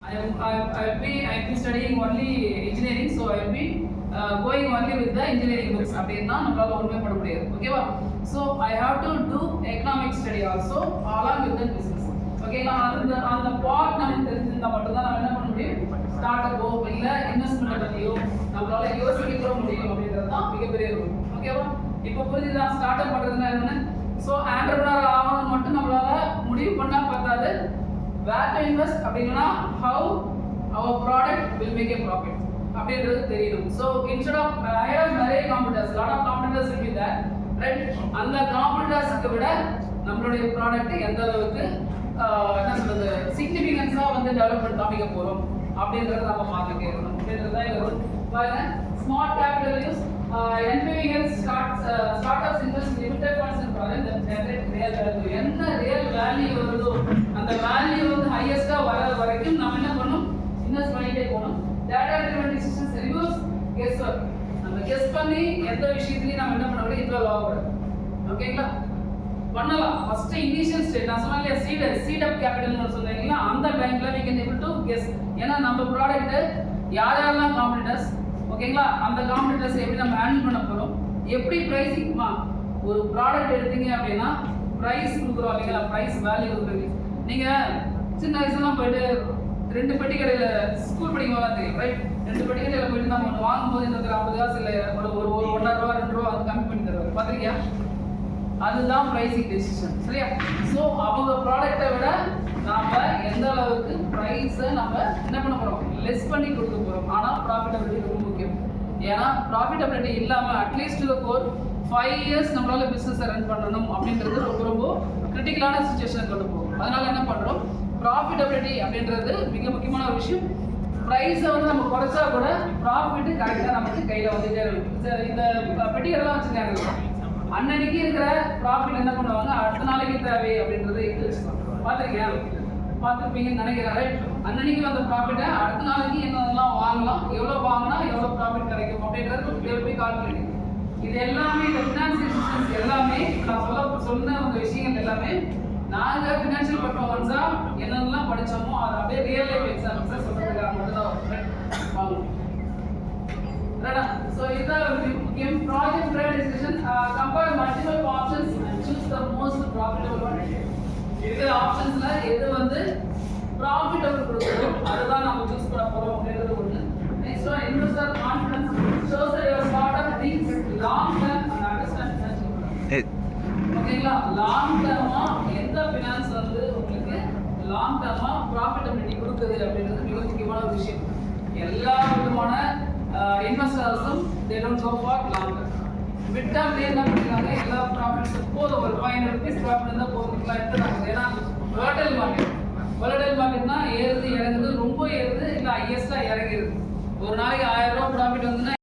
I'll be studying only engineering, so I'll be going only with the engineering books. அப்படின்னா நம்மளால ஒண்ணுமே பண்ண முடியாது. ஓகேவா? So I have to do economic study also along with the business. ஓகேங்களா? அந்த part நமக்கு தெரிஞ்சிருந்தா மட்டும் தான் நம்ம என்ன பண்ண முடியும்? ஸ்டார்ட் அப்போ இல்ல இன்வெஸ்ட்மென்ட் பத்தியோ நம்மளால யோசிக்க முடியும் அப்படின்றது தான் மிகப்பெரிய ரூல். ஓகேவா? இப்போ புரியுதா? ஸ்டார்ட் அப் பண்றதுன்னா என்ன? ஸோ ஆண்டர்பிரனர் ஆகணும்னு மட்டும் நம்மளால முடிவு பண்ணா பத்தாது. வேர் டு இன்வெஸ்ட் அப்படின்னா how our product will make a profit அப்படின்றது தெரியணும். So instead of I have நிறைய காம்படிட்டர்ஸ், லாட் ஆஃப் காம்படிட்டர்ஸ் இருக்கு தேர், ரைட்? அந்த காம்படிட்டர்ஸ்க்கு விட நம்மளுடைய ப்ராடக்ட் எந்த அளவுக்கு என்ன சொல்றது சிக்னிஃபிகன்ஸா வந்து டெவலப்மெண்ட் காமிக்க போறோம் அப்படின்றத நம்ம பார்த்துட்டே இருக்கணும். அப்படின்றத பாருங்க, smart capital use NPVL startups invest limited funds in projects that generate real value. என்ன ரியல் வேல்யூ வருதோ அந்த வேல்யூ வந்து ஹையஸ்டா வர வரைக்கும் நம்ம என்ன பண்ணணும்? இன்வெஸ்ட் பண்ணிட்டே போகணும். Data driven decisions reviews guess work. நம்ம கெஸ் பண்ணி எந்த விஷயத்துலயும் நம்ம என்ன பண்ணக்கூடாது? இன்வால்வ் ஆகக்கூடாது. ஓகேங்களா? பண்ணலாம். ஃபர்ஸ்ட் இனிஷியல் ஸ்டேஜ் நான் சொன்னேன் சீட் அப் கேபிட்டல்னு சொன்னீங்களா, அந்த டைம்ல we can able to guess. ஏன்னா நம்ம ப்ராடக்ட் யாரெல்லாம் காம்படிட்டர்ஸ், ஓகேங்களா, அந்த காம்படிட்டர்ஸ் எப்படி நம்ம ஹேண்டில் பண்ண போறோம், எப்படி பிரைசிங்மா ஒரு ப்ராடக்ட் எடுத்தீங்க அப்படின்னா பிரைஸ் கொடுக்குறோம் இல்லைங்களா, பிரைஸ் வேல்யூ கொடுக்குறது. நீங்க சின்ன வயசுலாம் போயிட்டு 2 பெட்டி கடையில ஸ்கூல் படிக்கும் போது தெரியும், ரைட்? 2 பெட்டி கடையில போயிட்டு நம்ம ஒன்று வாங்கும்போது இந்த 50 காசு இல்லை ஒரு 1.5 ரூபா 2 ரூபா வந்து கம்மி பண்ணி தருவாரு, பார்த்துருக்கியா? அதுதான் பிரைசிங் டெசிஷன், சரியா? ஸோ அவங்க ப்ராடக்டை விட நாம எந்த அளவுக்கு ப்ரைஸை நம்ம என்ன பண்ண போறோம்? லெஸ் பண்ணி கொடுக்க போறோம். ஆனால் ப்ராஃபிட்டபிலிட்டி ரொம்ப முக்கியம். ஏன்னா ப்ராஃபிட்டபிலிட்டி இல்லாமல் அட்லீஸ்ட் ஒரு 5 இயர்ஸ் நம்மளால பிஸ்னஸை ரன் பண்ணணும் அப்படின்றது ரொம்ப ரொம்ப கிரிட்டிக்கலான சுச்சுவேஷன் கொண்டு போகும். அதனால என்ன பண்றோம்? ப்ராஃபிட்டபிலிட்டி அப்படின்றது மிக முக்கியமான ஒரு விஷயம். ப்ரைஸை வந்து நம்ம குறைச்சா கூட ப்ராஃபிட் கரெக்டாக நமக்கு கையில் வந்துட்டே இருக்கும். இந்த பெட்டிகள்லாம் வச்சுருக்காங்க, அன்னன்னைக்கு இருக்கிற ப்ராஃபிட் என்ன பண்ணுவாங்க? அடுத்த நாளைக்கு தேவை அப்படின்றத எடுத்து வச்சுக்கோங்க. பார்த்துருப்பீங்கன்னு நினைக்கிறேன். அன்னன்னைக்கு வந்த ப்ராஃபிட்டை அடுத்த நாளைக்கு என்னென்னலாம் வாங்கலாம், எவ்வளோ வாங்கினா எவ்வளோ ப்ராஃபிட் கிடைக்கும் அப்படின்றது எப்படி கால்குலேட். இது எல்லாமே இந்த ஃபினான்ஸ் டிசிஷன்ஸ் எல்லாமே நான் சொன்ன அந்த விஷயங்கள் எல்லாமே நாங்கள் ஃபினான்ஷியல் பர்ஃபார்மன்ஸா என்னென்னலாம் படித்தோமோ அதை அப்படியே ரியல் லைஃப் எக்ஸாம்பிள்ஸாக சொல்கிறதுக்காக மட்டும் தான். So இதுதான் முக்கியம். Project trade decision compare multiple options and choose the most profitable one. இருக்கிற ஆப்ஷன்ஸ்ல எது வந்து ப்ராஃபிட்டபிள் கொடுக்குதோ அதுதான் நம்ம சூஸ் பண்ண போறோம் அப்படின்றது ஒன்று. Next one, investor confidence shows that your startup things long term and understand financial. ஓகேங்களா? லாங் டர்மா எந்த ஃபினான்ஸ் வந்து உங்களுக்கு லாங் டர்மா ப்ராஃபிட்டபிலிட்டி கொடுக்குது அப்படின்றது மிக முக்கியமான ஒரு விஷயம். எல்லா விதமான இன்வெஸ்டர்ஸும் they don't go for long term. Mid டர்ம்ல என்ன பண்றாங்க? எல்லா ப்ராஃபிட்ஸ் போதும், ஒரு 500 ரூபீஸ் ப்ராஃபிட் இருந்தால் போதும் எடுத்துறாங்க. ஏன்னா volatile மார்க்கெட்னா ஏறுது இறங்குது, ரொம்ப ஏறுது இல்லை ஹையஸ்டா இறங்கிடுது. ஒரு நாளைக்கு 1000 ரூபா ப்ராஃபிட் வந்துன்னா